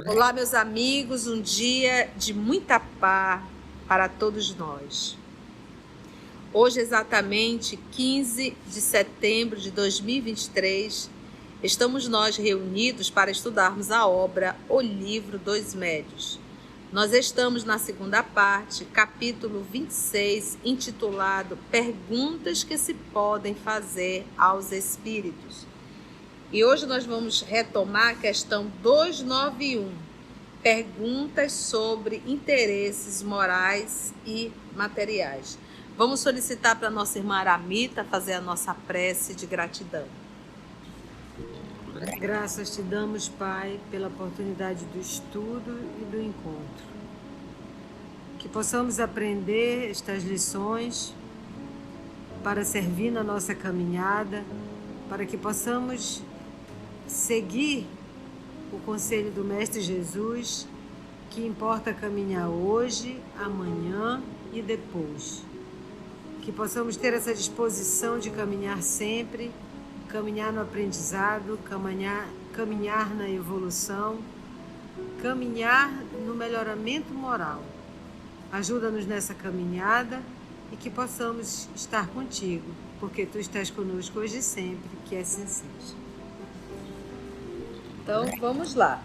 Olá, meus amigos, um dia de muita paz para todos nós. Hoje, exatamente 15 de setembro de 2023, estamos nós reunidos para estudarmos a obra O Livro dos Médiuns. Nós estamos na segunda parte, capítulo 26, intitulado Perguntas que se podem fazer aos Espíritos. E hoje nós vamos retomar a questão 291, perguntas sobre interesses morais e materiais. Vamos solicitar para a nossa irmã Aramita fazer a nossa prece de gratidão. Graças te damos, Pai, pela oportunidade do estudo e do encontro. Que possamos aprender estas lições para servir na nossa caminhada, para que possamos seguir o conselho do Mestre Jesus, que importa caminhar hoje, amanhã e depois. Que possamos ter essa disposição de caminhar sempre, caminhar no aprendizado, caminhar na evolução, caminhar no melhoramento moral. Ajuda-nos nessa caminhada e que possamos estar contigo, porque tu estás conosco hoje e sempre, que assim seja. Então, vamos lá.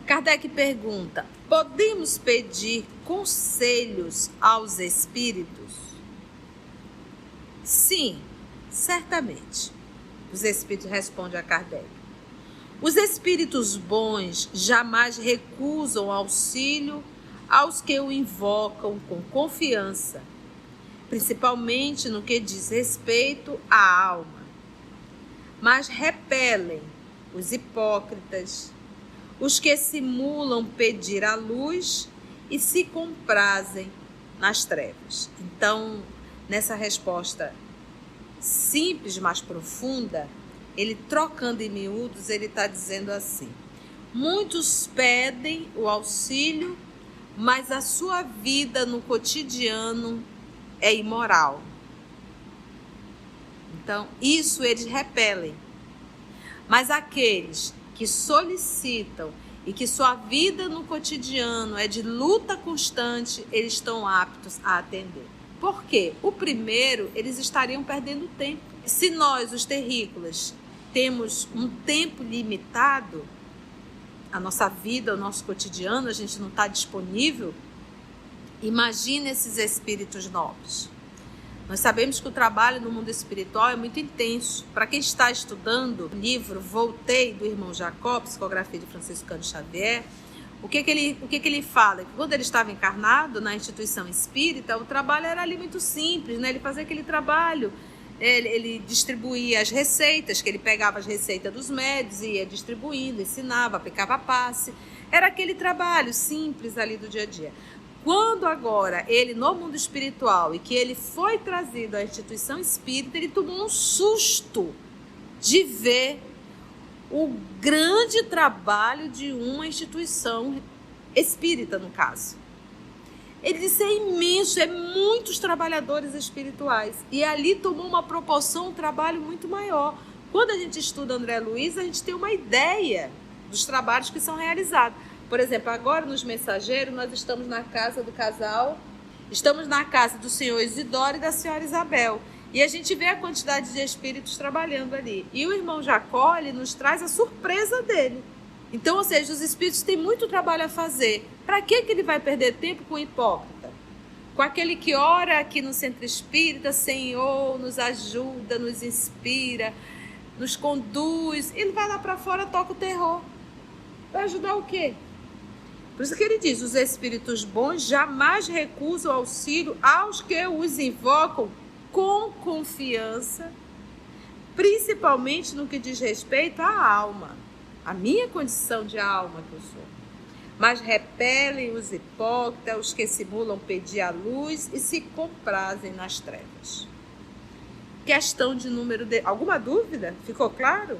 Kardec pergunta: podemos pedir conselhos aos espíritos? Sim, certamente. Os espíritos respondem a Kardec. Os espíritos bons jamais recusam auxílio aos que o invocam com confiança, principalmente no que diz respeito à alma, mas repelem os hipócritas, os que simulam pedir a luz e se comprazem nas trevas. Então, nessa resposta simples, mas profunda, ele trocando em miúdos, ele está dizendo assim: muitos pedem o auxílio, mas a sua vida no cotidiano é imoral. Então, isso eles repelem. Mas aqueles que solicitam e que sua vida no cotidiano é de luta constante, eles estão aptos a atender. Por quê? O primeiro, eles estariam perdendo tempo. Se nós, os terrícolas, temos um tempo limitado, a nossa vida, o nosso cotidiano, a gente não está disponível, imagine esses espíritos nobres. Nós sabemos que o trabalho no mundo espiritual é muito intenso. Para quem está estudando o livro Voltei, do irmão Jacó, Psicografia de Francisco Cândido Xavier, o que ele fala? Que quando ele estava encarnado na instituição espírita, o trabalho era ali muito simples, né? Ele fazia aquele trabalho, ele distribuía as receitas, que ele pegava as receitas dos médios e ia distribuindo, ensinava, aplicava passe. Era aquele trabalho simples ali do dia a dia. Quando agora ele, no mundo espiritual, e que ele foi trazido à instituição espírita, ele tomou um susto de ver o grande trabalho de uma instituição espírita, no caso. Ele disse: é imenso, é muitos trabalhadores espirituais. E ali tomou uma proporção, um trabalho muito maior. Quando a gente estuda André Luiz, a gente tem uma ideia dos trabalhos que são realizados. Por exemplo, agora nos Mensageiros, nós estamos na casa do casal, estamos na casa do senhor Isidoro e da senhora Isabel. E a gente vê a quantidade de espíritos trabalhando ali. E o irmão Jacó, ele nos traz a surpresa dele. Então, ou seja, os espíritos têm muito trabalho a fazer. Para que ele vai perder tempo com o hipócrita? Com aquele que ora aqui no centro espírita: Senhor, nos ajuda, nos inspira, nos conduz. Ele vai lá para fora, toca o terror. Vai ajudar o quê? Por isso que ele diz: os espíritos bons jamais recusam auxílio aos que os invocam com confiança, principalmente no que diz respeito à alma, a minha condição de alma que eu sou. Mas repelem os hipócritas, os que simulam pedir a luz e se comprazem nas trevas. Questão de número... Alguma dúvida? Ficou claro?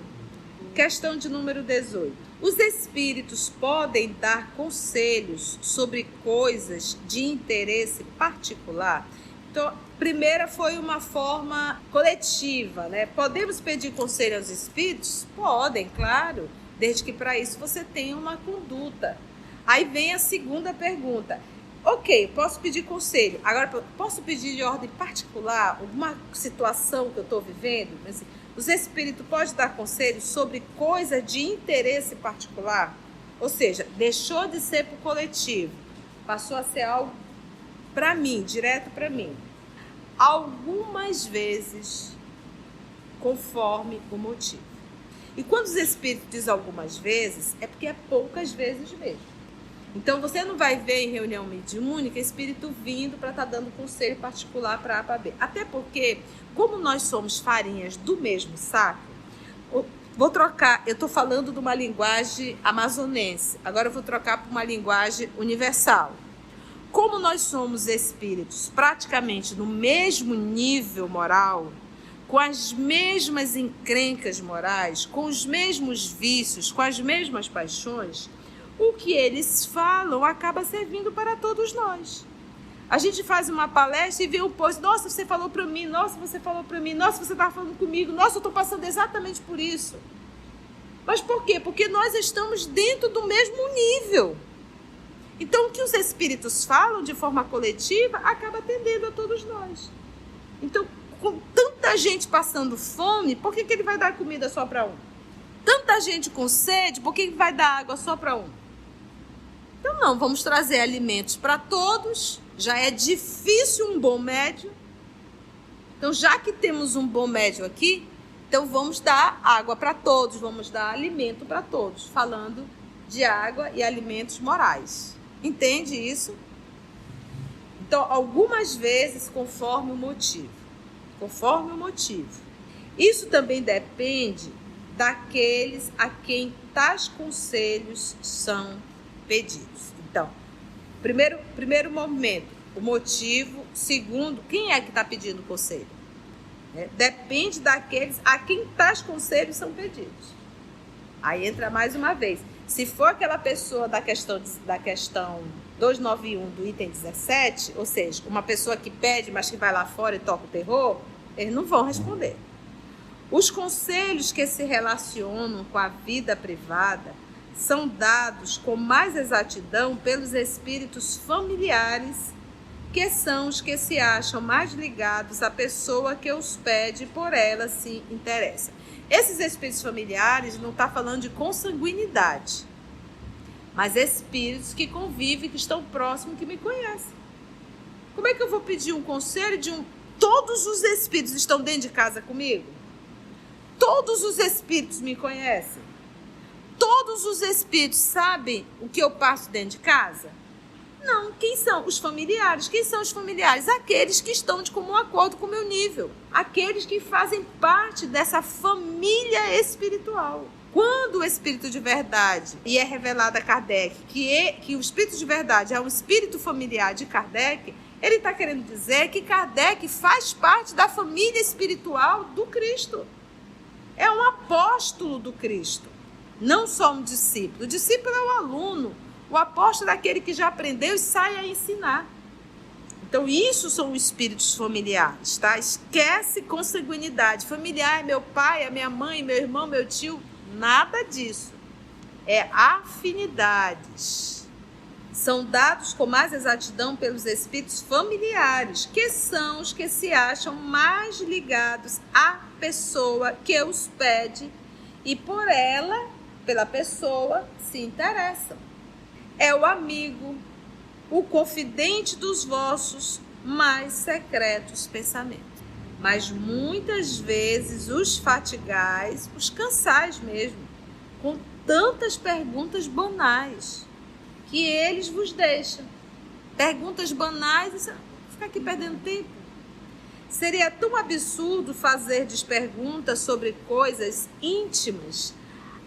Questão de número 18. Os espíritos podem dar conselhos sobre coisas de interesse particular? Então, primeira foi uma forma coletiva, né? Podemos pedir conselho aos espíritos? Podem, claro. desde que para isso você tenha uma conduta. Aí vem a segunda pergunta. Ok, posso pedir conselho. Agora, posso pedir de ordem particular, alguma situação que eu estou vivendo? Assim, os espíritos podem dar conselho sobre coisa de interesse particular? Ou seja, deixou de ser para o coletivo, passou a ser algo para mim, direto para mim. Algumas vezes, conforme o motivo. E quando os espíritos dizem algumas vezes, é porque é poucas vezes mesmo. Então, você não vai ver em reunião mediúnica espírito vindo para estar dando conselho particular para A para B. Até porque, como nós somos farinhas do mesmo saco, vou trocar, eu estou falando de uma linguagem amazonense, agora eu vou trocar para uma linguagem universal. Como nós somos espíritos praticamente no mesmo nível moral, com as mesmas encrencas morais, com os mesmos vícios, com as mesmas paixões, o que eles falam acaba servindo para todos nós. A gente faz uma palestra e vê um post, nossa, você falou para mim, nossa, você falou para mim, nossa, você estava falando comigo, nossa, eu estou passando exatamente por isso. Mas por quê? Porque nós estamos dentro do mesmo nível. Então, o que os espíritos falam de forma coletiva acaba atendendo a todos nós. Então, com tanta gente passando fome, por que ele vai dar comida só para um? Tanta gente com sede, por que vai dar água só para um? Então não, vamos trazer alimentos para todos, já é difícil um bom médio. Então já que temos um bom médio aqui, então vamos dar água para todos, vamos dar alimento para todos, falando de água e alimentos morais. Entende isso? Então algumas vezes conforme o motivo. Conforme o motivo. Isso também depende daqueles a quem tais conselhos são pedidos. Então, primeiro momento, o motivo. Segundo, quem é que está pedindo o conselho? Depende daqueles a quem tais conselhos são pedidos. Aí entra mais uma vez. Se for aquela pessoa da questão 291 do item 17, ou seja, uma pessoa que pede, mas que vai lá fora e toca o terror, eles não vão responder. Os conselhos que se relacionam com a vida privada são dados com mais exatidão pelos espíritos familiares, que são os que se acham mais ligados à pessoa que os pede e por ela se interessa. Esses espíritos familiares não está falando de consanguinidade, mas espíritos que convivem, que estão próximos, que me conhecem. Como é que eu vou pedir um conselho de um... Todos os espíritos estão dentro de casa comigo? Todos os espíritos me conhecem? Todos os espíritos sabem o que eu passo dentro de casa? Não. Quem são? Os familiares. Quem são os familiares? Aqueles que estão de comum acordo com o meu nível. Aqueles que fazem parte dessa família espiritual. Quando o espírito de verdade, e é revelado a Kardec, que o espírito de verdade é um espírito familiar de Kardec, ele está querendo dizer que Kardec faz parte da família espiritual do Cristo. É um apóstolo do Cristo. Não só um discípulo. O discípulo é o aluno. O apóstolo é aquele que já aprendeu e sai a ensinar. Então, isso são os espíritos familiares, tá? Esquece consanguinidade. Familiar é meu pai, é minha mãe, meu irmão, meu tio. Nada disso. É afinidades. São dados com mais exatidão pelos espíritos familiares, que são os que se acham mais ligados à pessoa que os pede e por ela, pela pessoa, se interessam. É o amigo, o confidente dos vossos mais secretos pensamentos. Mas muitas vezes os fatigais, os cansais mesmo, com tantas perguntas banais que eles vos deixam. Perguntas banais, ficar aqui perdendo tempo. Seria tão absurdo fazer perguntas sobre coisas íntimas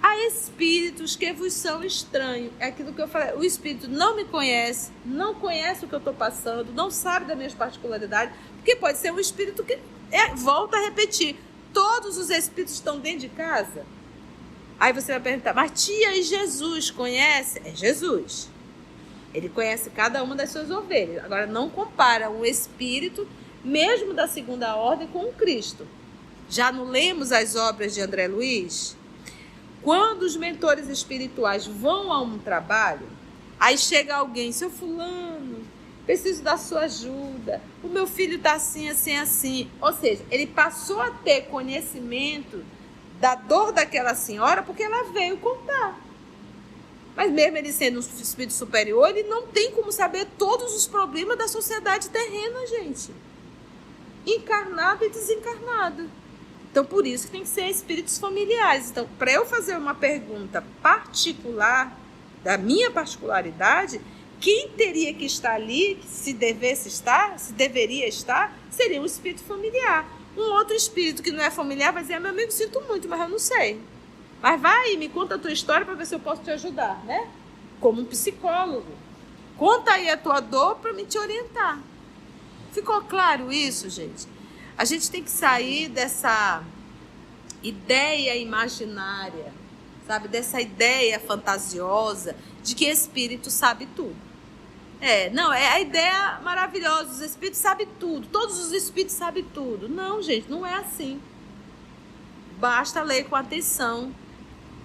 a espíritos que vos são estranhos. É aquilo que eu falei, o espírito não me conhece, não conhece o que eu estou passando, não sabe das minhas particularidades, porque pode ser um espírito que, volta a repetir, todos os espíritos estão dentro de casa. Aí você vai perguntar, mas tia, e Jesus conhece? É Jesus. Ele conhece cada uma das suas ovelhas. Agora, não compara um espírito, mesmo da segunda ordem, com o Cristo. Já não lemos as obras de André Luiz? quando os mentores espirituais vão a um trabalho, aí chega alguém, seu fulano, preciso da sua ajuda, o meu filho está assim, assim, assim. Ou seja, ele passou a ter conhecimento da dor daquela senhora porque ela veio contar. Mas mesmo ele sendo um espírito superior, ele não tem como saber todos os problemas da sociedade terrena, gente. Encarnado e desencarnado. Então, por isso que tem que ser espíritos familiares. Então, para eu fazer uma pergunta particular, da minha particularidade, quem teria que estar ali, se devesse estar, se deveria estar, seria um espírito familiar. Um outro espírito que não é familiar vai dizer, meu amigo, sinto muito, mas eu não sei. Mas vai e me conta a tua história para ver se eu posso te ajudar, né? Como um psicólogo. Conta aí a tua dor para me te orientar. Ficou claro isso, gente? A gente tem que sair dessa ideia imaginária, sabe? Dessa ideia fantasiosa de que espírito sabe tudo. Não, é a ideia maravilhosa, os espíritos sabem tudo, todos os espíritos sabem tudo. Não, gente, não é assim. Basta ler com atenção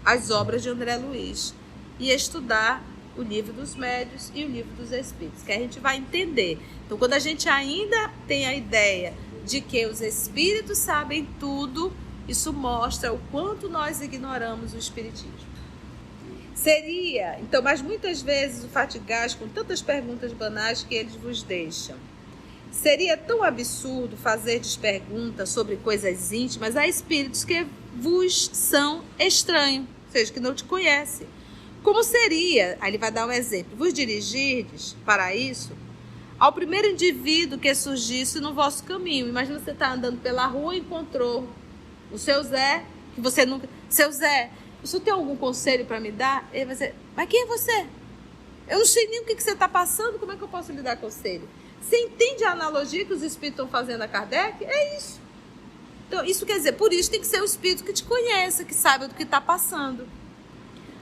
as obras de André Luiz e estudar o livro dos médiuns e o livro dos espíritos, que a gente vai entender. Então, quando a gente ainda tem a ideia de que os espíritos sabem tudo, isso mostra o quanto nós ignoramos o espiritismo. Seria, então, mas muitas vezes o fatigais com tantas perguntas banais que eles vos deixam. Seria tão absurdo fazer-lhes perguntas sobre coisas íntimas a espíritos que vos são estranhos, ou seja, que não te conhecem. Como seria, aí ele vai dar um exemplo, vos dirigirdes para isso ao primeiro indivíduo que surgisse no vosso caminho. Imagina você estar andando pela rua e encontrou o seu Zé, que você nunca... Seu Zé, o senhor tem algum conselho para me dar? Ele vai dizer, mas quem é você? Eu não sei nem o que você está passando, como é que eu posso lhe dar conselho? Você entende a analogia que os espíritos estão fazendo a Kardec? É isso. Então, isso quer dizer, por isso tem que ser o espírito que te conheça, que saiba do que está passando.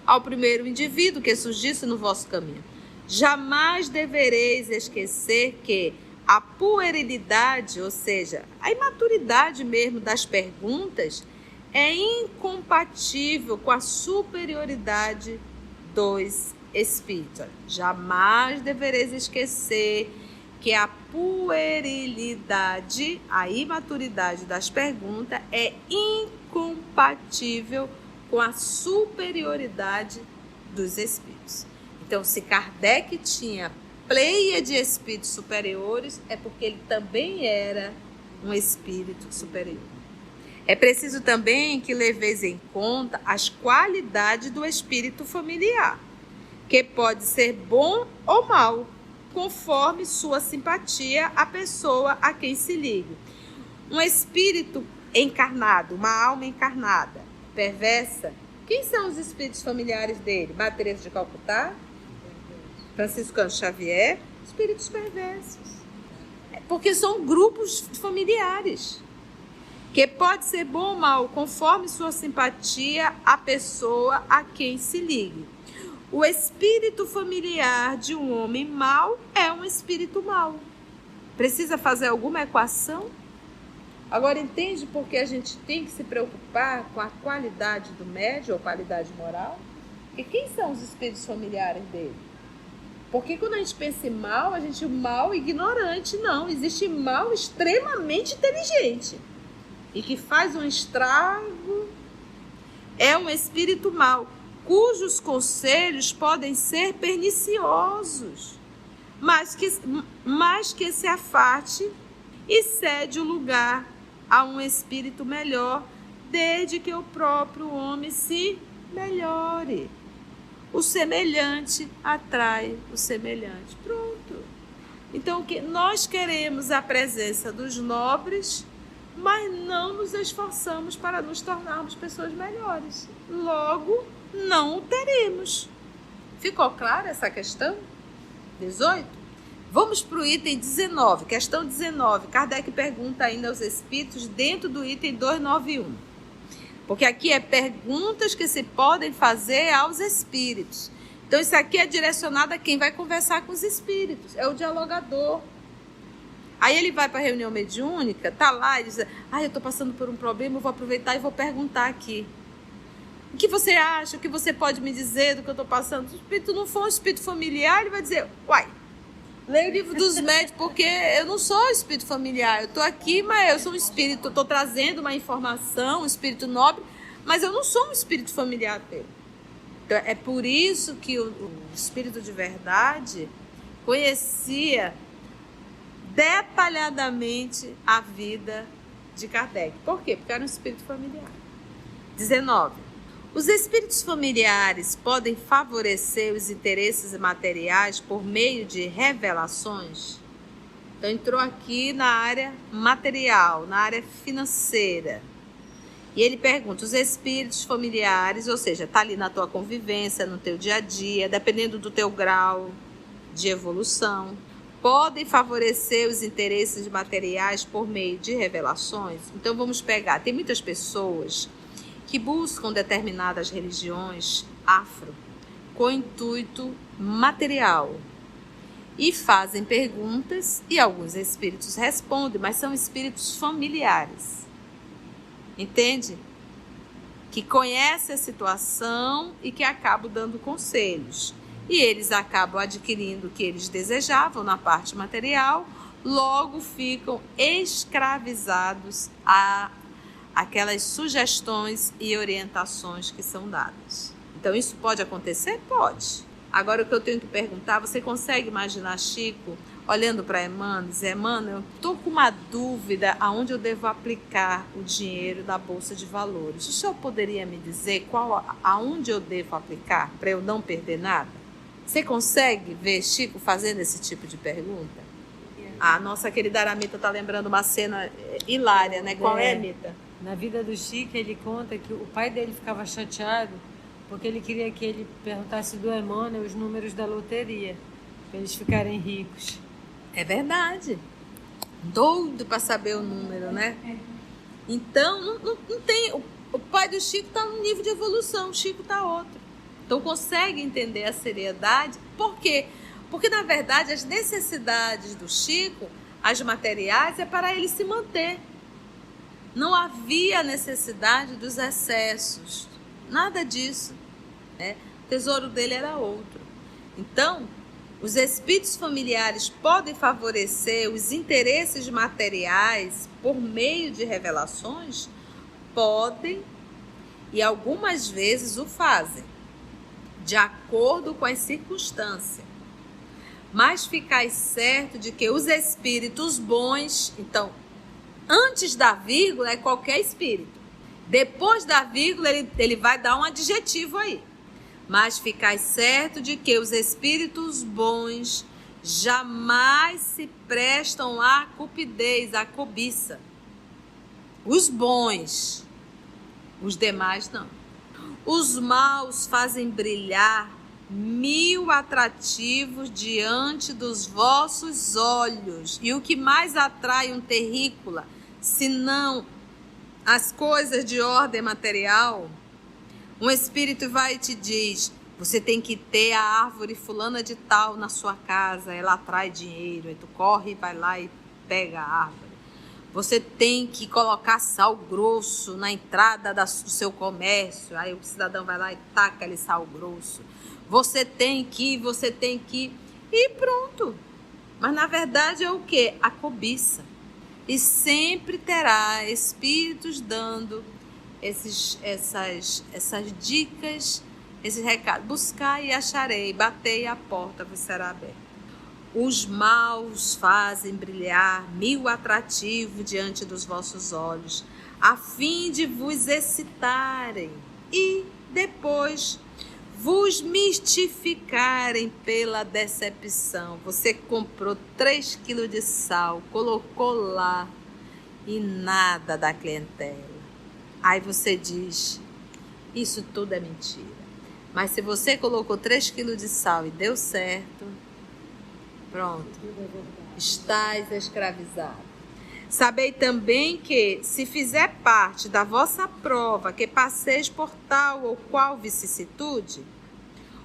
Ao primeiro indivíduo que surgisse no vosso caminho. Jamais devereis esquecer que a puerilidade, ou seja, a imaturidade mesmo das perguntas, é incompatível com a superioridade dos espíritos. Jamais devereis esquecer que a puerilidade, a imaturidade das perguntas é incompatível com a superioridade dos espíritos. Então, se Kardec tinha pleia de espíritos superiores, é porque ele também era um espírito superior. É preciso também que leveis em conta as qualidades do espírito familiar, que pode ser bom ou mau, conforme sua simpatia à pessoa a quem se ligue. Um espírito encarnado, uma alma encarnada, perversa, quem são os espíritos familiares dele? Madre Teresa de Calcutá, Franciscano Xavier, espíritos perversos. Porque são grupos familiares, que pode ser bom ou mal, conforme sua simpatia à pessoa a quem se ligue. O espírito familiar de um homem mau é um espírito mau. Precisa fazer alguma equação? Agora, entende por que a gente tem que se preocupar com a qualidade do médium ou qualidade moral? E quem são os espíritos familiares dele? Porque quando a gente pensa em mal, a gente mal ignorante, não. Existe mal extremamente inteligente e que faz um estrago. É um espírito mau, cujos conselhos podem ser perniciosos, mas que se afaste e cede o lugar a um espírito melhor, desde que o próprio homem se melhore. O semelhante atrai o semelhante. Pronto. Então, nós queremos a presença dos nobres, mas não nos esforçamos para nos tornarmos pessoas melhores. Logo, não o teremos. Ficou clara essa questão? 18? Vamos para o item 19, questão 19. Kardec pergunta ainda aos espíritos dentro do item 291. Porque aqui é perguntas que se podem fazer aos espíritos. Então, isso aqui é direcionado a quem vai conversar com os espíritos. É o dialogador. Aí ele vai para a reunião mediúnica, tá lá e diz, eu estou passando por um problema, eu vou aproveitar e vou perguntar aqui. O que você acha? O que você pode me dizer do que eu estou passando? Se o espírito não for um espírito familiar, ele vai dizer, uai, leia o livro dos médios, porque eu não sou espírito familiar. Eu estou aqui, mas eu sou um espírito, estou trazendo uma informação, um espírito nobre, mas eu não sou um espírito familiar dele. Então, é por isso que o espírito de verdade conhecia detalhadamente a vida de Kardec. Por quê? Porque era um espírito familiar. 19. Os espíritos familiares podem favorecer os interesses materiais por meio de revelações? Então, entrou aqui na área material, na área financeira. E ele pergunta, os espíritos familiares, ou seja, está ali na tua convivência, no teu dia a dia, dependendo do teu grau de evolução, podem favorecer os interesses materiais por meio de revelações? Então, vamos pegar, tem muitas pessoas que buscam determinadas religiões afro com intuito material e fazem perguntas e alguns espíritos respondem, mas são espíritos familiares, entende? Que conhecem a situação e que acabam dando conselhos e eles acabam adquirindo o que eles desejavam na parte material, logo ficam escravizados a aquelas sugestões e orientações que são dadas. Então, isso pode acontecer? Pode. Agora, o que eu tenho que perguntar, você consegue imaginar Chico olhando para Emmanuel e dizer, Emmanuel, eu estou com uma dúvida aonde eu devo aplicar o dinheiro da Bolsa de Valores. O senhor poderia me dizer aonde eu devo aplicar para eu não perder nada? Você consegue ver Chico fazendo esse tipo de pergunta? A nossa querida Aramita está lembrando uma cena hilária, né? Qual é, Mita? Na vida do Chico, ele conta que o pai dele ficava chateado porque ele queria que ele perguntasse do Emmanuel os números da loteria, para eles ficarem ricos. É verdade. Doido para saber o número, né? Então, não tem... O pai do Chico está num nível de evolução, o Chico está outro. Então, consegue entender a seriedade. Por quê? Porque, na verdade, as necessidades do Chico, as materiais, é para ele se manter. Não havia necessidade dos excessos, nada disso, né? O tesouro dele era outro. Então, os espíritos familiares podem favorecer os interesses materiais por meio de revelações? Podem, e algumas vezes o fazem, de acordo com as circunstâncias. Mas ficai certo de que os espíritos bons, então, antes da vírgula é qualquer espírito. Depois da vírgula ele vai dar um adjetivo aí. Mas ficai certo de que os espíritos bons jamais se prestam à cupidez, à cobiça. Os bons, os demais não. Os maus fazem brilhar 1000 atrativos diante dos vossos olhos. E o que mais atrai um terrícola, senão as coisas de ordem material? Um espírito vai e te diz, você tem que ter a árvore fulana de tal na sua casa, ela atrai dinheiro, aí tu corre e vai lá e pega a árvore. Você tem que colocar sal grosso na entrada do seu comércio, aí o cidadão vai lá e taca ali sal grosso. Você tem que, e pronto. Mas na verdade é o quê? A cobiça. E sempre terá espíritos dando essas dicas, esse recado. Buscai e acharei, batei a porta vos será aberta. Os maus fazem brilhar 1000 atrativos diante dos vossos olhos, a fim de vos excitarem e depois vos mistificarem pela decepção. Você comprou 3 quilos de sal, colocou lá e nada da clientela. Aí você diz, isso tudo é mentira. Mas se você colocou 3 quilos de sal e deu certo, pronto, estás escravizado. Sabei também que, se fizer parte da vossa prova que passeis por tal ou qual vicissitude,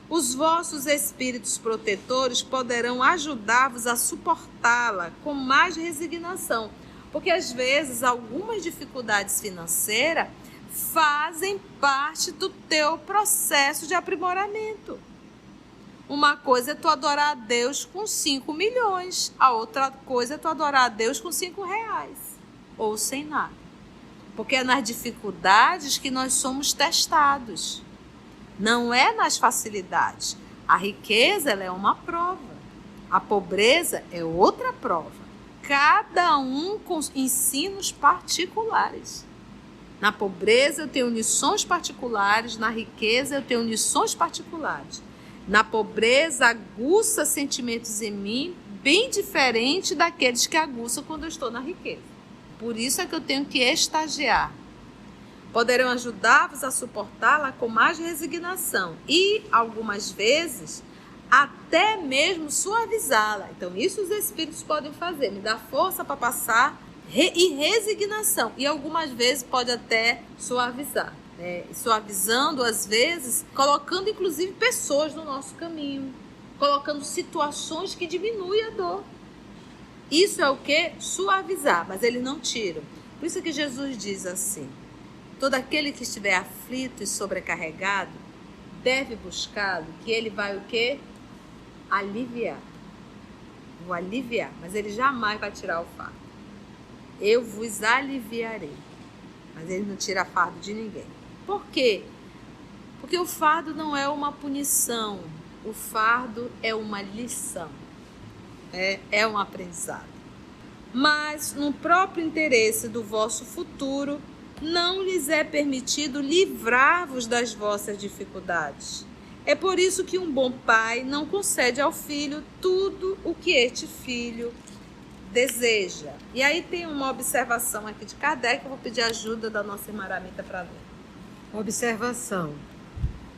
os vossos espíritos protetores poderão ajudar-vos a suportá-la com mais resignação. Porque, às vezes, algumas dificuldades financeiras fazem parte do teu processo de aprimoramento. Uma coisa é tu adorar a Deus com 5 milhões, a outra coisa é tu adorar a Deus com 5 reais, ou sem nada. Porque é nas dificuldades que nós somos testados, não é nas facilidades. A riqueza, ela é uma prova, a pobreza é outra prova. Cada um com ensinos particulares. Na pobreza eu tenho lições particulares, na riqueza eu tenho lições particulares. Na pobreza aguça sentimentos em mim bem diferente daqueles que aguçam quando eu estou na riqueza. Por isso é que eu tenho que estagiar. Poderão ajudar-vos a suportá-la com mais resignação e, algumas vezes, até mesmo suavizá-la. Então, isso os espíritos podem fazer, me dar força para passar e resignação. E algumas vezes pode até suavizar. Suavizando, às vezes, colocando inclusive pessoas no nosso caminho, colocando situações que diminuem a dor. Isso é o que? Suavizar, mas ele não tira. Por isso que Jesus diz assim: todo aquele que estiver aflito e sobrecarregado deve buscá-lo, que ele vai o quê? Aliviar. Vou aliviar, mas ele jamais vai tirar o fardo. Eu vos aliviarei, mas ele não tira fardo de ninguém. Por quê? Porque o fardo não é uma punição, o fardo é uma lição, é um aprendizado. Mas no próprio interesse do vosso futuro, não lhes é permitido livrar-vos das vossas dificuldades. É por isso que um bom pai não concede ao filho tudo o que este filho deseja. E aí tem uma observação aqui de Kardec, eu vou pedir ajuda da nossa irmã Aramita para ler. Observação.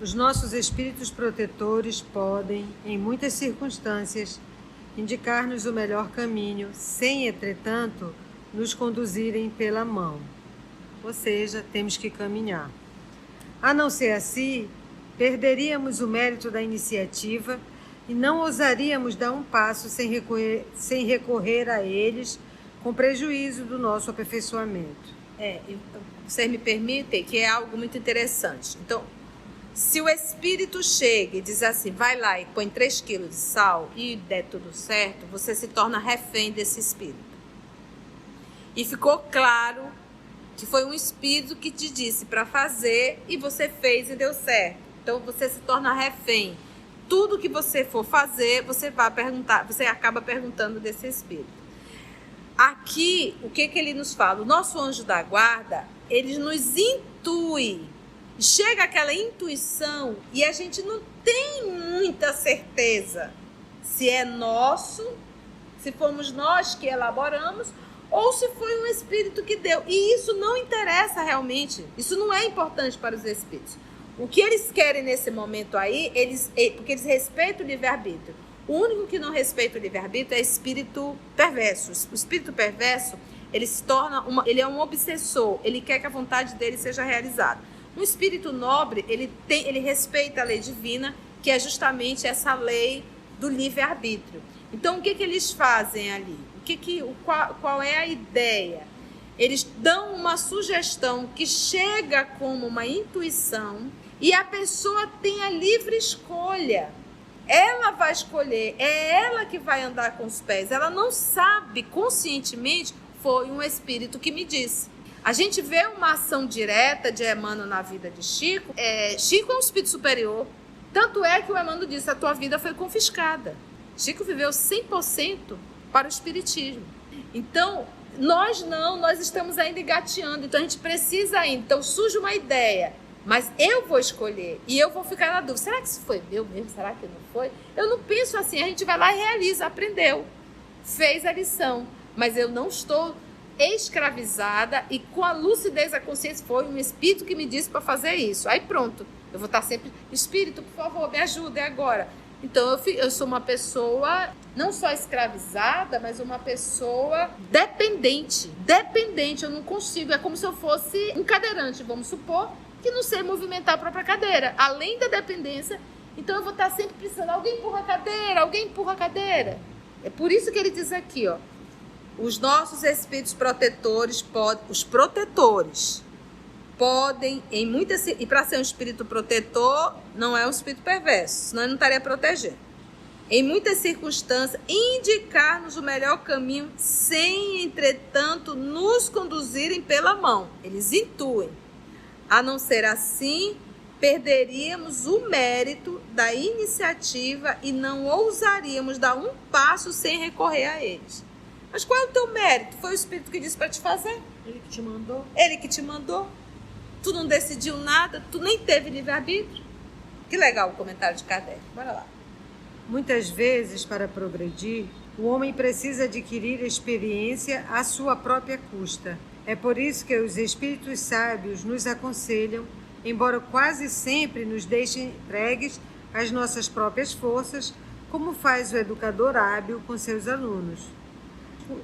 Os nossos espíritos protetores podem, em muitas circunstâncias, indicar-nos o melhor caminho, sem, entretanto, nos conduzirem pela mão. Ou seja, temos que caminhar. A não ser assim, perderíamos o mérito da iniciativa e não ousaríamos dar um passo sem recorrer a eles, com prejuízo do nosso aperfeiçoamento. Vocês me permitem que é algo muito interessante. Então, se o espírito chega e diz assim, vai lá e põe 3 quilos de sal e der tudo certo, você se torna refém desse espírito. E ficou claro que foi um espírito que te disse para fazer e você fez e deu certo. Então você se torna refém. Tudo que você for fazer, você acaba perguntando desse espírito. Aqui, o que ele nos fala? O nosso anjo da guarda, ele nos intui. Chega aquela intuição e a gente não tem muita certeza se é nosso, se fomos nós que elaboramos, ou se foi um espírito que deu. E isso não interessa realmente. Isso não é importante para os espíritos. O que eles querem nesse momento aí, porque eles respeitam o livre-arbítrio. O único que não respeita o livre-arbítrio é espírito perverso. O espírito perverso, ele é um obsessor. Ele quer que a vontade dele seja realizada. Um espírito nobre, ele respeita a lei divina, que é justamente essa lei do livre-arbítrio. Então, o que eles fazem ali? Qual é a ideia? Eles dão uma sugestão que chega como uma intuição e a pessoa tem a livre escolha. Ela vai escolher, é ela que vai andar com os pés. Ela não sabe conscientemente, foi um espírito que me disse. A gente vê uma ação direta de Emmanuel na vida de Chico. Chico é um espírito superior. Tanto é que o Emmanuel disse, a tua vida foi confiscada. Chico viveu 100% para o espiritismo. Então, nós estamos ainda engateando. Então, a gente precisa ainda. Então, surge uma ideia, mas eu vou escolher e eu vou ficar na dúvida. Será que isso foi meu mesmo? Será que não foi? Eu não penso assim. A gente vai lá e realiza, aprendeu, fez a lição. Mas eu não estou escravizada e com a lucidez da consciência, foi um espírito que me disse para fazer isso. Aí pronto, eu vou estar sempre, espírito, por favor, me ajude agora. Então eu sou uma pessoa não só escravizada, mas uma pessoa dependente, eu não consigo, é como se eu fosse um cadeirante, vamos supor, que não sei movimentar a própria cadeira, além da dependência, então eu vou estar sempre precisando, alguém empurra a cadeira. É por isso que ele diz aqui, ó, os nossos espíritos protetores, os protetores, podem, e para ser um espírito protetor, não é um espírito perverso, senão ele não estaria protegendo. Em muitas circunstâncias, indicar-nos o melhor caminho, sem, entretanto, nos conduzirem pela mão. Eles intuem. A não ser assim, perderíamos o mérito da iniciativa e não ousaríamos dar um passo sem recorrer a eles. Mas qual é o teu mérito? Foi o Espírito que disse para te fazer. Ele que te mandou. Ele que te mandou. Tu não decidiu nada, tu nem teve livre-arbítrio. Que legal o comentário de Kardec. Bora lá. Muitas vezes, para progredir, o homem precisa adquirir experiência à sua própria custa. É por isso que os espíritos sábios nos aconselham, embora quase sempre nos deixem entregues às nossas próprias forças, como faz o educador hábil com seus alunos.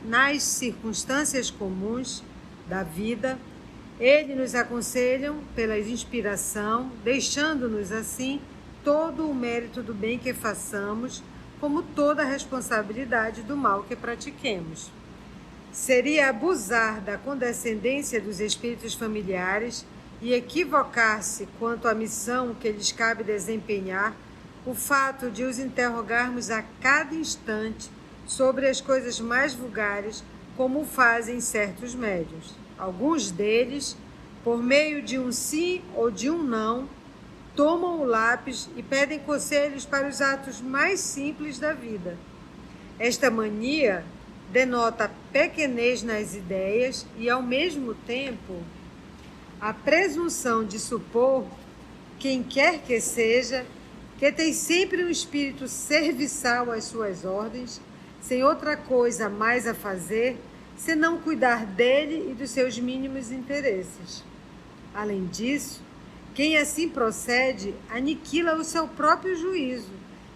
Nas circunstâncias comuns da vida, eles nos aconselham pela inspiração, deixando-nos assim todo o mérito do bem que façamos, como toda a responsabilidade do mal que pratiquemos. Seria abusar da condescendência dos espíritos familiares e equivocar-se quanto à missão que lhes cabe desempenhar o fato de os interrogarmos a cada instante sobre as coisas mais vulgares, como fazem certos médiuns. Alguns deles, por meio de um sim ou de um não, tomam o lápis e pedem conselhos para os atos mais simples da vida. Esta mania denota pequenez nas ideias e, ao mesmo tempo, a presunção de supor, quem quer que seja, que tem sempre um espírito serviçal às suas ordens, sem outra coisa mais a fazer, senão cuidar dele e dos seus mínimos interesses. Além disso, quem assim procede aniquila o seu próprio juízo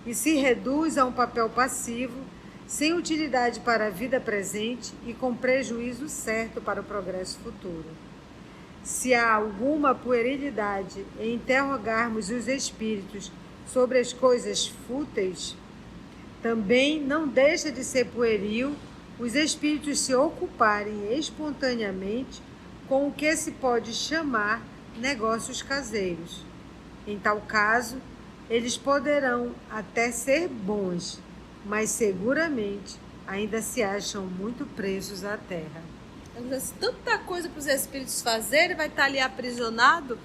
e se reduz a um papel passivo, sem utilidade para a vida presente e com prejuízo certo para o progresso futuro. Se há alguma puerilidade em interrogarmos os espíritos sobre as coisas fúteis, também não deixa de ser pueril os espíritos se ocuparem espontaneamente com o que se pode chamar negócios caseiros. Em tal caso, eles poderão até ser bons, mas seguramente ainda se acham muito presos à terra. Tanta coisa para os espíritos fazerem, vai estar ali aprisionado,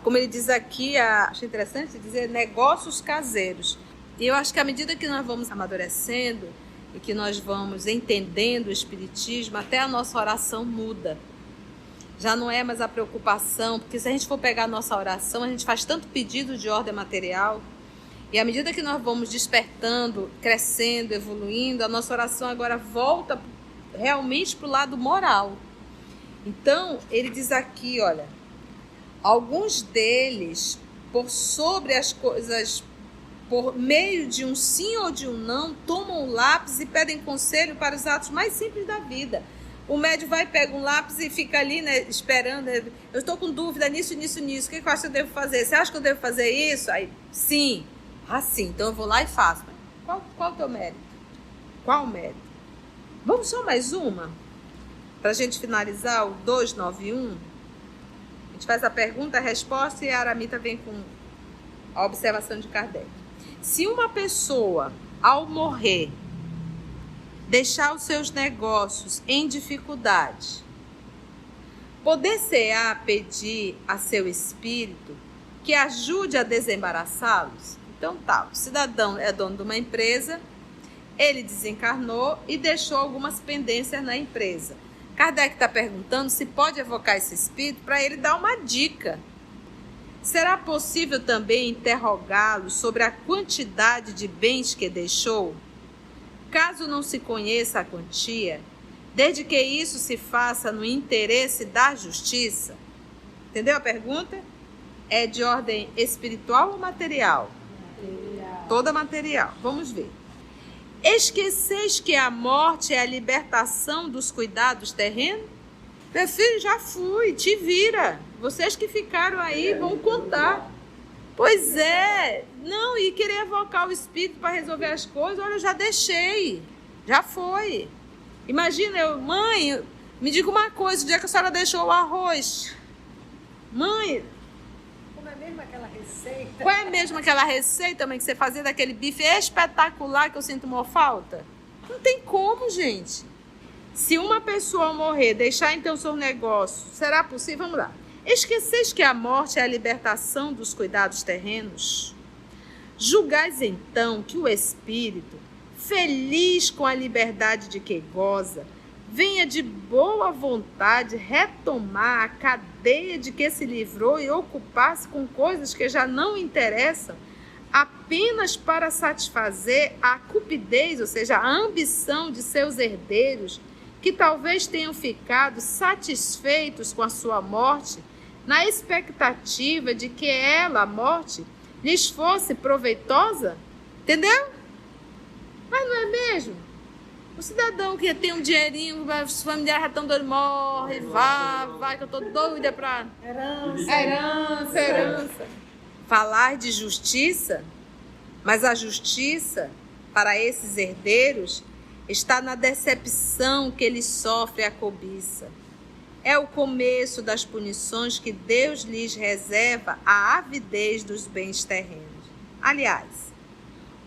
como ele diz aqui, acho interessante dizer, negócios caseiros. E eu acho que à medida que nós vamos amadurecendo e que nós vamos entendendo o espiritismo, até a nossa oração muda. Já não é mais a preocupação, porque se a gente for pegar a nossa oração, a gente faz tanto pedido de ordem material, e à medida que nós vamos despertando, crescendo, evoluindo, a nossa oração agora volta realmente para o lado moral. Então, ele diz aqui, olha, alguns deles, por sobre as coisas, por meio de um sim ou de um não, tomam o lápis e pedem conselho para os atos mais simples da vida. O médium vai, pega um lápis e fica ali, né, esperando. Eu estou com dúvida nisso. O que eu acho que eu devo fazer? Você acha que eu devo fazer isso? Aí, sim. Ah, sim. Então eu vou lá e faço. Qual o teu mérito? Qual o mérito? Vamos só mais uma? Para a gente finalizar o 291. A gente faz a pergunta, a resposta e a Aramita vem com a observação de Kardec. Se uma pessoa, ao morrer, deixar os seus negócios em dificuldade, poder-se-á pedir a seu espírito que ajude a desembaraçá-los? Então tá, o cidadão é dono de uma empresa, ele desencarnou e deixou algumas pendências na empresa. Kardec está perguntando se pode evocar esse espírito para ele dar uma dica. Será possível também interrogá-lo sobre a quantidade de bens que deixou? Caso não se conheça a quantia, desde que isso se faça no interesse da justiça. Entendeu a pergunta? É de ordem espiritual ou material? Material. Toda material. Vamos ver. Esqueceis que a morte é a libertação dos cuidados terrenos? Meu filho, já fui, te vira. Vocês que ficaram aí vão contar. Pois é, não, e querer evocar o espírito para resolver as coisas, olha, eu já deixei, já foi. Imagina, mãe, me diga uma coisa, o dia que a senhora deixou o arroz, Mãe, Como é mesmo aquela receita? qual é mesmo aquela receita, mãe, que você fazia daquele bife espetacular que eu sinto uma falta? Não tem como, gente. Se uma pessoa morrer, deixar então seu negócio, será possível? Vamos lá. Esqueceis que a morte é a libertação dos cuidados terrenos? Julgais então que o espírito, feliz com a liberdade de que goza, venha de boa vontade retomar a cadeia de que se livrou e ocupar-se com coisas que já não interessam, apenas para satisfazer a cupidez, ou seja, a ambição de seus herdeiros, que talvez tenham ficado satisfeitos com a sua morte, na expectativa de que ela, a morte, lhes fosse proveitosa? Entendeu? Mas não é mesmo? O cidadão que tem um dinheirinho, os familiares já estão doidos, morre, vai, que eu tô doida pra... Herança. Falar de justiça, mas a justiça para esses herdeiros está na decepção que eles sofrem a cobiça. É o começo das punições que Deus lhes reserva à avidez dos bens terrenos. Aliás,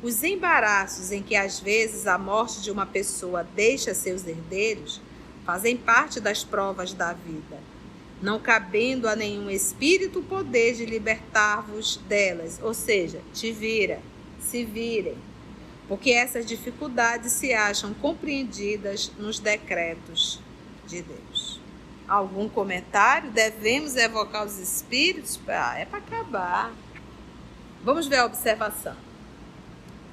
os embaraços em que às vezes a morte de uma pessoa deixa seus herdeiros fazem parte das provas da vida, não cabendo a nenhum espírito o poder de libertar-vos delas, ou seja, se virem, porque essas dificuldades se acham compreendidas nos decretos de Deus. Algum comentário? Devemos evocar os espíritos? É para acabar. Vamos ver a observação.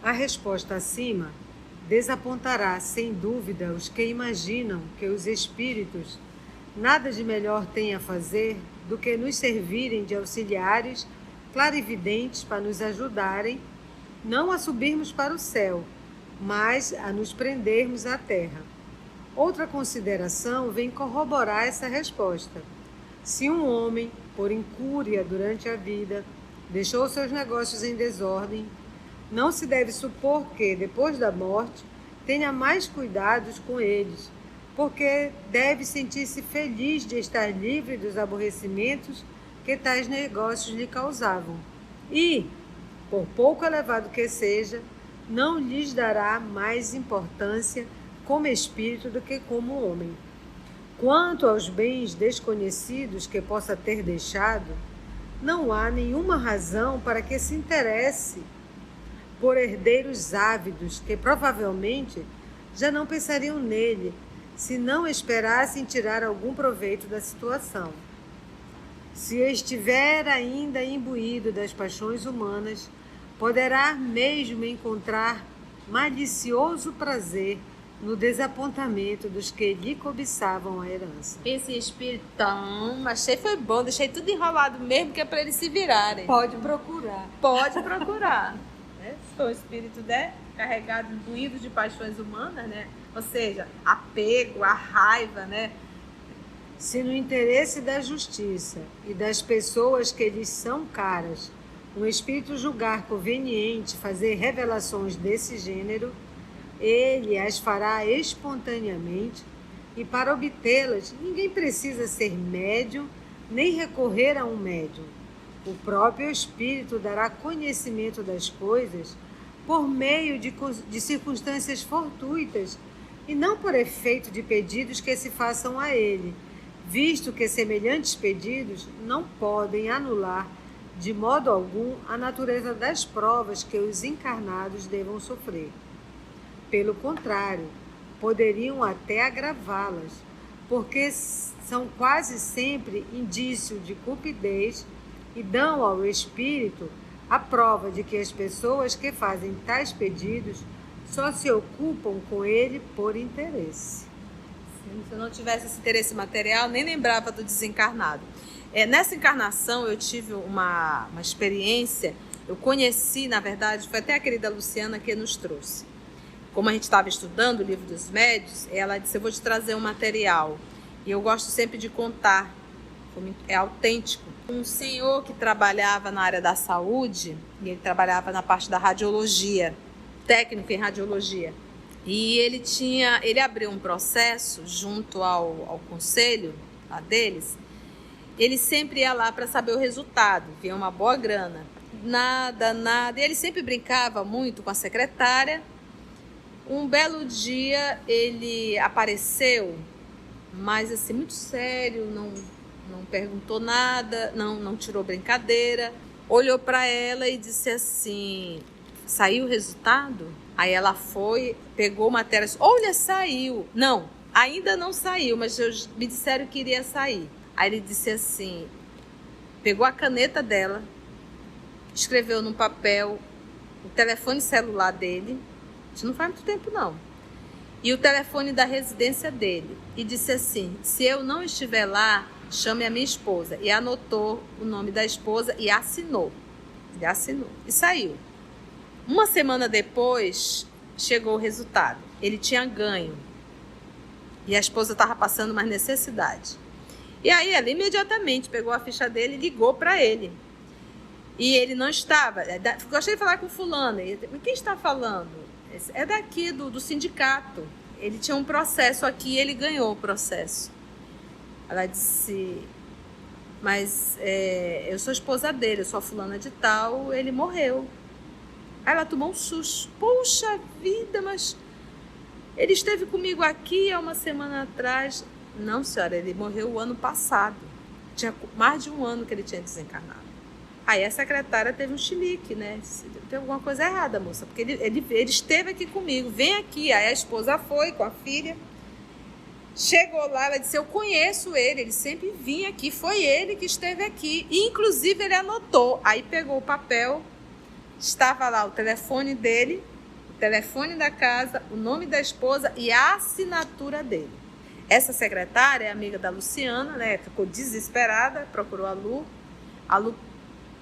A resposta acima desapontará, sem dúvida, os que imaginam que os espíritos nada de melhor têm a fazer do que nos servirem de auxiliares clarividentes para nos ajudarem não a subirmos para o céu, mas a nos prendermos à terra. Outra consideração vem corroborar essa resposta. Se um homem, por incúria durante a vida, deixou seus negócios em desordem, não se deve supor que, depois da morte, tenha mais cuidados com eles, porque deve sentir-se feliz de estar livre dos aborrecimentos que tais negócios lhe causavam. E, por pouco elevado que seja, não lhes dará mais importância como espírito do que como homem. Quanto aos bens desconhecidos que possa ter deixado, não há nenhuma razão para que se interesse por herdeiros ávidos que provavelmente já não pensariam nele se não esperassem tirar algum proveito da situação. Se estiver ainda imbuído das paixões humanas, poderá mesmo encontrar malicioso prazer no desapontamento dos que lhe cobiçavam a herança. Esse espiritão, achei foi bom, deixei tudo enrolado mesmo, que é para eles se virarem. Pode procurar. Pode procurar. Né? Foi um espírito, né, carregado, imbuído de paixões humanas, né? Ou seja, apego, a raiva, né? Se no interesse da justiça e das pessoas que lhes são caras, um espírito julgar conveniente fazer revelações desse gênero, ele as fará espontaneamente, e para obtê-las ninguém precisa ser médium nem recorrer a um médium. O próprio espírito dará conhecimento das coisas por meio de circunstâncias fortuitas e não por efeito de pedidos que se façam a ele, visto que semelhantes pedidos não podem anular de modo algum a natureza das provas que os encarnados devam sofrer. Pelo contrário, poderiam até agravá-las, porque são quase sempre indício de cupidez e dão ao espírito a prova de que as pessoas que fazem tais pedidos só se ocupam com ele por interesse. Se eu não tivesse esse interesse material, nem lembrava do desencarnado. Nessa encarnação eu tive uma experiência, eu conheci, na verdade, foi até a querida Luciana que nos trouxe. Como a gente estava estudando o livro dos médios, ela disse, eu vou te trazer um material. E eu gosto sempre de contar, é autêntico. Um senhor que trabalhava na área da saúde, e ele trabalhava na parte da radiologia, técnico em radiologia. E ele abriu um processo junto ao conselho deles, ele sempre ia lá para saber o resultado, vinha uma boa grana. Nada. E ele sempre brincava muito com a secretária. Um belo dia ele apareceu, mas assim, muito sério, não perguntou nada, não tirou brincadeira. Olhou para ela e disse assim: saiu o resultado? Aí ela foi, pegou matéria, olha, saiu. Não, ainda não saiu, mas me disseram que iria sair. Aí ele disse assim, pegou a caneta dela, escreveu no papel o telefone celular dele, isso não faz muito tempo não, e o telefone da residência dele, e disse assim: se eu não estiver lá, chame a minha esposa. E anotou o nome da esposa e assinou. Ele assinou e saiu. Uma semana depois, chegou o resultado. Ele tinha ganho. E a esposa estava passando mais necessidade. E aí, ela imediatamente pegou a ficha dele e ligou para ele. E ele não estava. Gostei de falar com fulano. Quem está falando? É daqui, do sindicato. Ele tinha um processo aqui e ele ganhou o processo. Ela disse, mas eu sou esposa dele, eu sou a fulana de tal, ele morreu. Aí ela tomou um susto. Puxa vida, mas ele esteve comigo aqui há uma semana atrás. Não, senhora, ele morreu o ano passado. Tinha mais de um ano que ele tinha desencarnado. Aí a secretária teve um chilique, né? Tem alguma coisa errada, moça, porque ele esteve aqui comigo, vem aqui. Aí a esposa foi com a filha. Chegou lá, ela disse, eu conheço ele sempre vinha aqui, foi ele que esteve aqui. E, inclusive, ele anotou. Aí pegou o papel, estava lá o telefone dele, o telefone da casa, o nome da esposa e a assinatura dele. Essa secretária é amiga da Luciana, né? Ficou desesperada, procurou a Lu. A Lu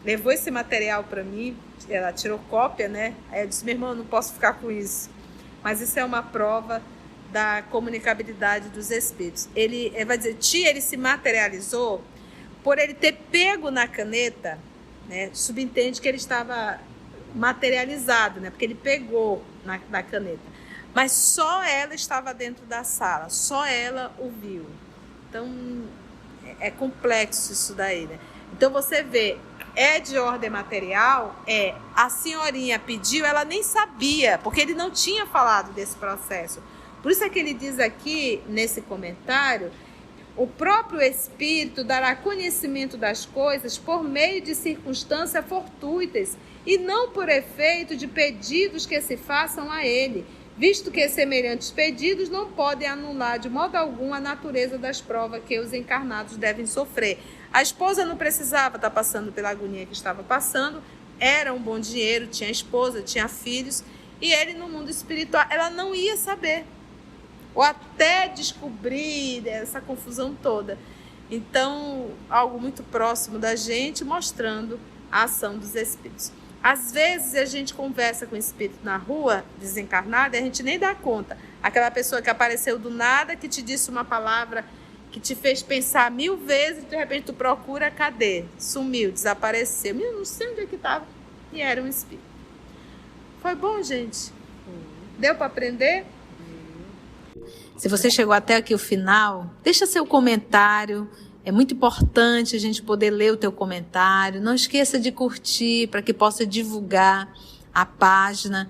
levou esse material para mim, ela tirou cópia, né? Aí eu disse, minha irmã, eu não posso ficar com isso. Mas isso é uma prova da comunicabilidade dos espíritos. Ele vai dizer, tia, ele se materializou por ele ter pego na caneta, né? Subentende que ele estava materializado, né? Porque ele pegou na caneta. Mas só ela estava dentro da sala, só ela o viu. Então, é complexo isso daí, né? Então, você vê, é de ordem material, a senhorinha pediu, ela nem sabia, porque ele não tinha falado desse processo. Por isso é que ele diz aqui, nesse comentário, o próprio Espírito dará conhecimento das coisas por meio de circunstâncias fortuitas e não por efeito de pedidos que se façam a ele, visto que semelhantes pedidos não podem anular de modo algum a natureza das provas que os encarnados devem sofrer. A esposa não precisava estar passando pela agonia que estava passando, era um bom dinheiro, tinha esposa, tinha filhos, e ele no mundo espiritual, ela não ia saber, ou até descobrir essa confusão toda. Então, algo muito próximo da gente, mostrando a ação dos espíritos. Às vezes a gente conversa com o espírito na rua, desencarnado, e a gente nem dá conta. Aquela pessoa que apareceu do nada, que te disse uma palavra que te fez pensar 1000 vezes, e de repente tu procura, cadê? Sumiu, desapareceu. Eu não sei onde é que estava. E era um espírito. Foi bom, gente? Deu para aprender? Se você chegou até aqui o final, deixa seu comentário. É muito importante a gente poder ler o teu comentário. Não esqueça de curtir para que possa divulgar a página,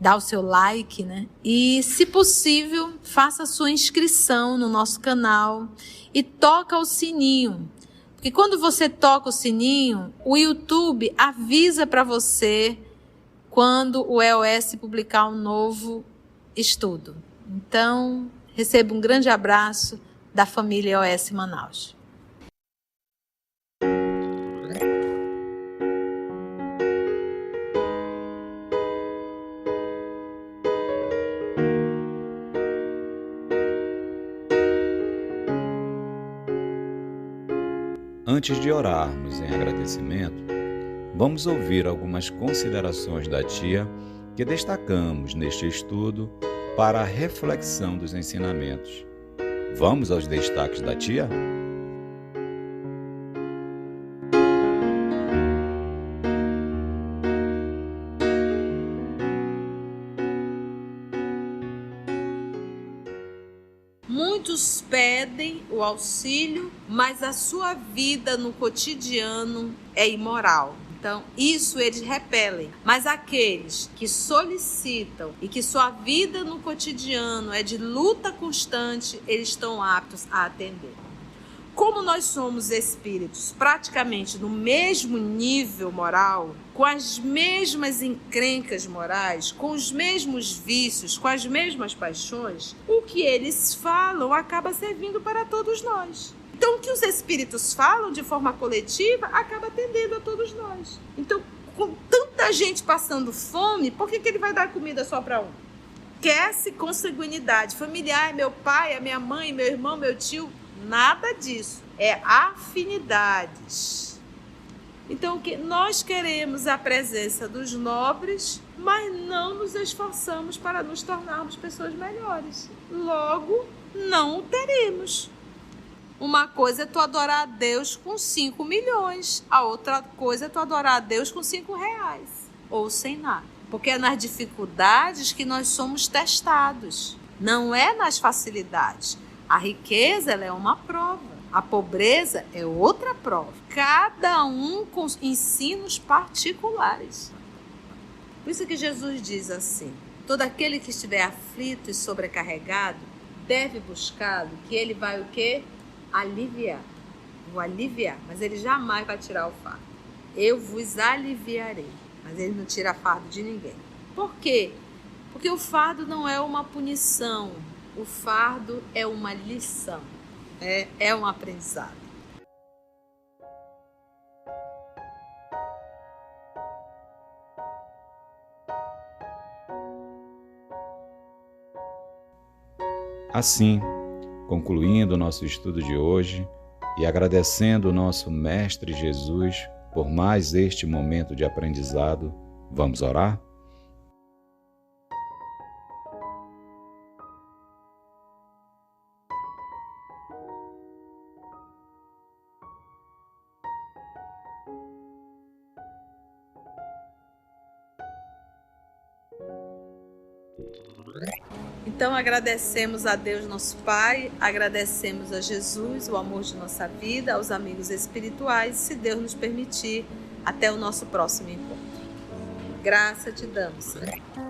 dar o seu like, né? E, se possível, faça a sua inscrição no nosso canal e toca o sininho. Porque quando você toca o sininho, o YouTube avisa para você quando o EOS publicar um novo estudo. Então, receba um grande abraço da família EOS Manaus. Antes de orarmos em agradecimento, vamos ouvir algumas considerações da tia que destacamos neste estudo para a reflexão dos ensinamentos. Vamos aos destaques da tia? Muitos pedem recebem o auxílio, mas a sua vida no cotidiano é imoral. Então, isso eles repelem. Mas aqueles que solicitam e que sua vida no cotidiano é de luta constante, eles estão aptos a atender. Como nós somos espíritos praticamente no mesmo nível moral, com as mesmas encrencas morais, com os mesmos vícios, com as mesmas paixões, o que eles falam acaba servindo para todos nós. Então, o que os espíritos falam de forma coletiva acaba atendendo a todos nós. Então, com tanta gente passando fome, por que ele vai dar comida só para um? Quer-se consanguinidade familiar, meu pai, a minha mãe, meu irmão, meu tio, nada disso. É afinidades. Então, nós queremos a presença dos nobres, mas não nos esforçamos para nos tornarmos pessoas melhores. Logo, não o teremos. Uma coisa é tu adorar a Deus com 5 milhões. A outra coisa é tu adorar a Deus com 5 reais. Ou sem nada. Porque é nas dificuldades que nós somos testados. Não é nas facilidades. A riqueza, ela é uma prova. A pobreza é outra prova. Cada um com ensinos particulares. Por isso que Jesus diz assim: todo aquele que estiver aflito e sobrecarregado deve buscá-lo, que ele vai o quê? Aliviar. Vou aliviar, mas ele jamais vai tirar o fardo. Eu vos aliviarei, mas ele não tira fardo de ninguém. Por quê? Porque o fardo não é uma punição, o fardo é uma lição, é um aprendizado. Assim, concluindo o nosso estudo de hoje e agradecendo o nosso Mestre Jesus por mais este momento de aprendizado, vamos orar? Então agradecemos a Deus nosso Pai, agradecemos a Jesus, o amor de nossa vida, aos amigos espirituais, se Deus nos permitir, até o nosso próximo encontro. Graça te damos, Senhor.